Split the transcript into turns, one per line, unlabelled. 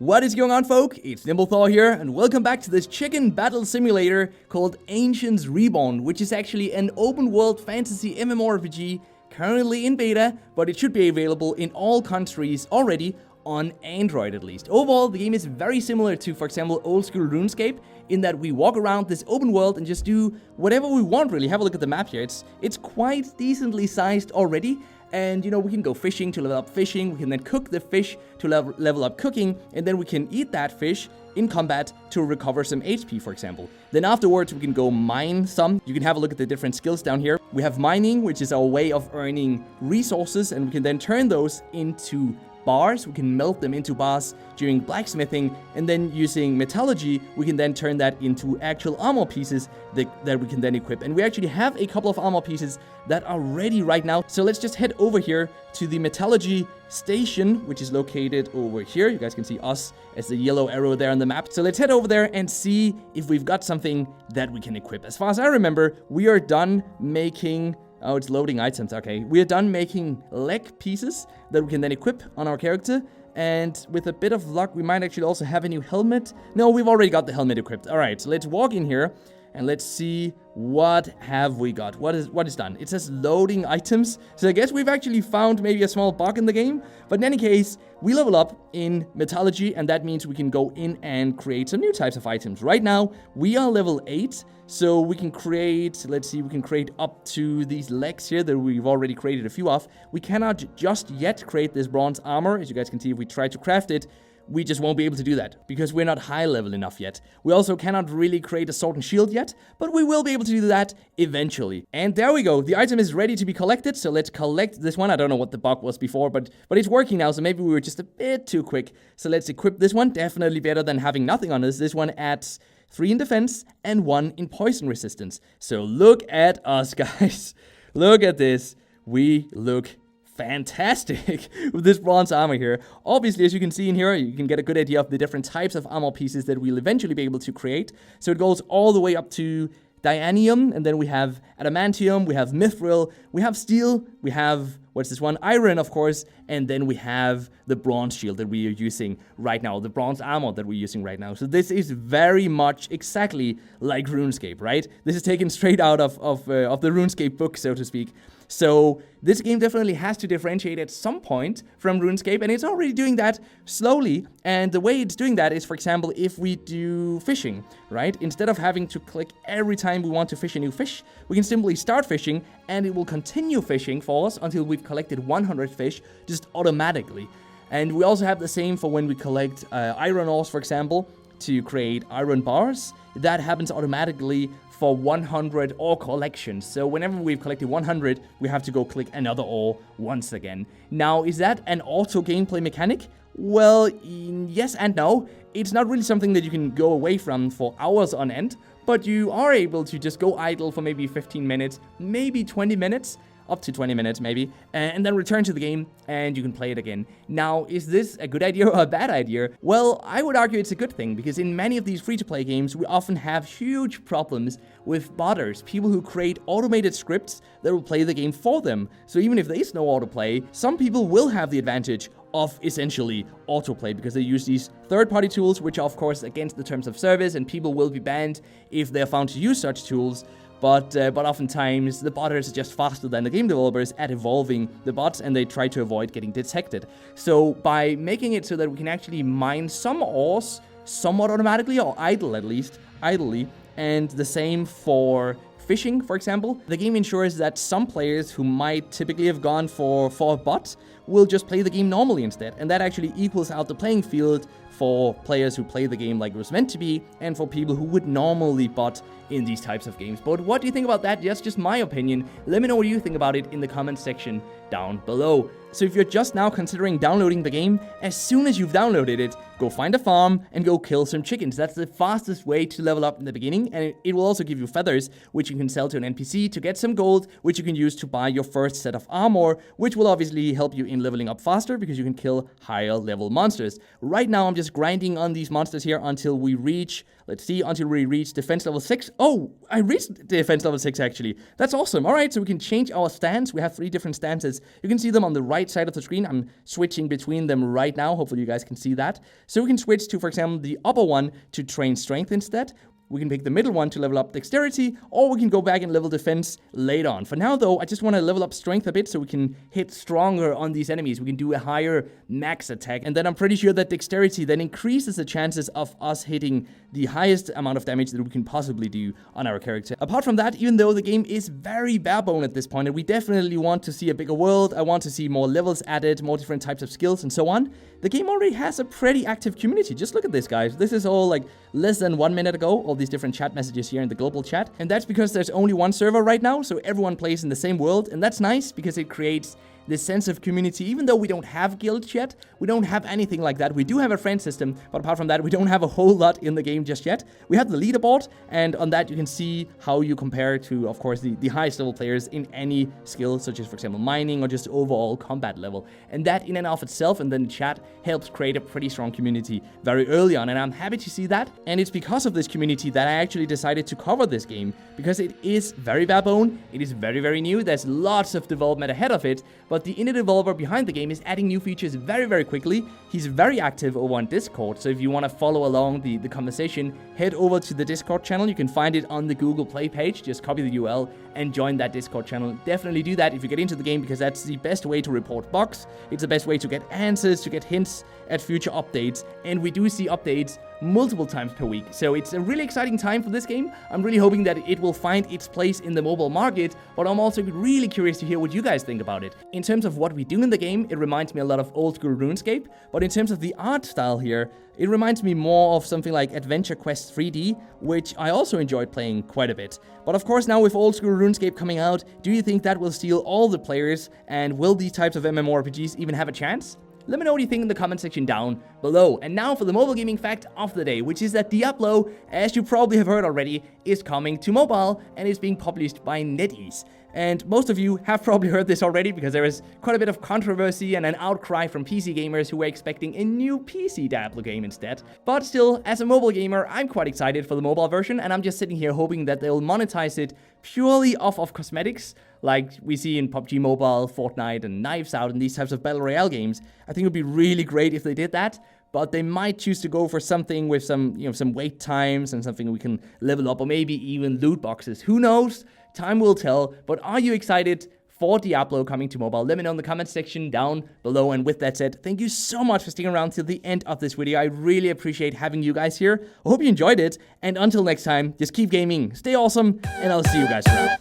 What is going on, folk? It's Nimble Thor here, and welcome back to this chicken battle simulator called Ancients Reborn, which is actually an open-world fantasy MMORPG currently in beta, but it should be available in all countries already, on Android at least. Overall, the game is very similar to, for example, Oldschool Runescape, in that we walk around this open world and just do whatever we want, really. Have a look at the map here. It's quite decently sized already. And, you know, we can go fishing to level up fishing, we can then cook the fish to level up cooking, and then we can eat that fish in combat to recover some HP, for example. Then afterwards, we can go mine some. You can have a look at the different skills down here. We have mining, which is our way of earning resources, and we can then turn those into bars. We can melt them into bars during blacksmithing, and then using metallurgy, we can then turn that into actual armor pieces that we can then equip. And we actually have a couple of armor pieces that are ready right now. So let's just head over here to the metallurgy station, which is located over here. You guys can see us as the yellow arrow there on the map. So let's head over there and see if we've got something that we can equip. As far as I remember, we are done making... Oh, it's loading items. Okay, we are done making leg pieces that we can then equip on our character. And with a bit of luck, we might actually also have a new helmet. No, we've already got the helmet equipped. All right, so let's walk in here and let's see what have we got. What is done? It says loading items. So I guess we've actually found maybe a small bug in the game. But in any case, we level up in metallurgy, and that means we can go in and create some new types of items. Right now, we are level 8. So we can create, let's see, we can create up to these legs here that we've already created a few of. We cannot just yet create this bronze armor. As you guys can see, if we try to craft it, we just won't be able to do that because we're not high level enough yet. We also cannot really create a sword and shield yet, but we will be able to do that eventually. And there we go. The item is ready to be collected. So let's collect this one. I don't know what the bug was before, but it's working now. So maybe we were just a bit too quick. So let's equip this one. Definitely better than having nothing on this. This one adds 3 in defense and 1 in poison resistance. So look at us, guys. Look at this. We look fantastic with this bronze armor here. Obviously, as you can see in here, you can get a good idea of the different types of armor pieces that we'll eventually be able to create. So it goes all the way up to Dianium, and then we have Adamantium, we have Mithril, we have Steel, we have, what's this one? Iron, of course, and then we have the Bronze Shield that we are using right now, the Bronze Armor that we're using right now. So this is very much exactly like RuneScape, right? This is taken straight out of the RuneScape book, so to speak. So this game definitely has to differentiate at some point from RuneScape, and it's already doing that slowly. And the way it's doing that is, for example, if we do fishing, right? Instead of having to click every time we want to fish a new fish, we can simply start fishing, and it will continue fishing for us until we've collected 100 fish just automatically. And we also have the same for when we collect iron ores, for example, to create iron bars. That happens automatically for 100 ore collections. So whenever we've collected 100, we have to go click another ore once again. Now, is that an auto gameplay mechanic? Well, yes and no. It's not really something that you can go away from for hours on end, but you are able to just go idle for maybe 15 minutes, maybe 20 minutes, up to 20 minutes maybe, and then return to the game and you can play it again. Now, is this a good idea or a bad idea? Well, I would argue it's a good thing, because in many of these free-to-play games, we often have huge problems with botters, people who create automated scripts that will play the game for them. So even if there is no autoplay, some people will have the advantage of essentially autoplay because they use these third-party tools, which are of course against the terms of service, and people will be banned if they're found to use such tools. But oftentimes, the botters are just faster than the game developers at evolving the bots, and they try to avoid getting detected. So by making it so that we can actually mine some ores somewhat automatically, or idle at least, idly, and the same for fishing, for example, the game ensures that some players who might typically have gone for a bot will just play the game normally instead, and that actually equals out the playing field for players who play the game like it was meant to be, and for people who would normally bot in these types of games. But what do you think about that? That's just my opinion. Let me know what you think about it in the comment section down below. So if you're just now considering downloading the game, as soon as you've downloaded it, go find a farm and go kill some chickens. That's the fastest way to level up in the beginning, and it will also give you feathers, which you can sell to an NPC to get some gold, which you can use to buy your first set of armor, which will obviously help you in leveling up faster because you can kill higher level monsters. Right now I'm just just grinding on these monsters here until we reach, until we reach defense level 6. Oh, I reached defense level 6 actually. That's awesome. All right, so we can change our stance. We have 3 different stances. You can see them on the right side of the screen. I'm switching between them right now. Hopefully you guys can see that. So we can switch to, for example, the upper one to train strength instead. We can pick the middle one to level up dexterity, or we can go back and level defense later on. For now, though, I just want to level up strength a bit so we can hit stronger on these enemies. We can do a higher max attack, and then I'm pretty sure that dexterity then increases the chances of us hitting the highest amount of damage that we can possibly do on our character. Apart from that, even though the game is very barebone at this point, and we definitely want to see a bigger world, I want to see more levels added, more different types of skills, and so on, the game already has a pretty active community. Just look at this, guys. This is all like less than 1 minute ago, all these different chat messages here in the global chat. And that's because there's only one server right now, so everyone plays in the same world. And that's nice because it creates this sense of community. Even though we don't have guilds yet, we don't have anything like that. We do have a friend system, but apart from that, we don't have a whole lot in the game just yet. We have the leaderboard, and on that you can see how you compare to, of course, the highest level players in any skill, such as, for example, mining or just overall combat level. And that in and of itself, and then the chat, helps create a pretty strong community very early on, and I'm happy to see that. And it's because of this community that I actually decided to cover this game, because it is very barebone, it is very, very new, there's lots of development ahead of it, but the indie developer behind the game is adding new features very, very quickly. He's very active over on Discord, so if you want to follow along the conversation, head over to the Discord channel. You can find it on the Google Play page. Just copy the URL and join that Discord channel. Definitely do that if you get into the game, because that's the best way to report bugs. It's the best way to get answers, to get hints at future updates, and we do see updates multiple times per week. So it's a really exciting time for this game. I'm really hoping that it will find its place in the mobile market, but I'm also really curious to hear what you guys think about it. In terms of what we do in the game, it reminds me a lot of Oldschool Runescape, but in terms of the art style here, it reminds me more of something like Adventure Quest 3D, which I also enjoyed playing quite a bit. But of course, now with Oldschool Runescape coming out, do you think that will steal all the players, and will these types of MMORPGs even have a chance? Let me know what you think in the comment section down below. And now for the mobile gaming fact of the day, which is that Diablo, as you probably have heard already, is coming to mobile and is being published by NetEase. And most of you have probably heard this already, because there is quite a bit of controversy and an outcry from PC gamers who were expecting a new PC Diablo game instead. But still, as a mobile gamer, I'm quite excited for the mobile version, and I'm just sitting here hoping that they'll monetize it purely off of cosmetics, like we see in PUBG Mobile, Fortnite, and Knives Out, and these types of Battle Royale games. I think it would be really great if they did that, but they might choose to go for something with some, some wait times and something we can level up, or maybe even loot boxes. Who knows? Time will tell. But are you excited for Diablo coming to mobile? Let me know in the comment section down below. And with that said, thank you so much for sticking around till the end of this video. I really appreciate having you guys here. I hope you enjoyed it. And until next time, just keep gaming, stay awesome, and I'll see you guys around.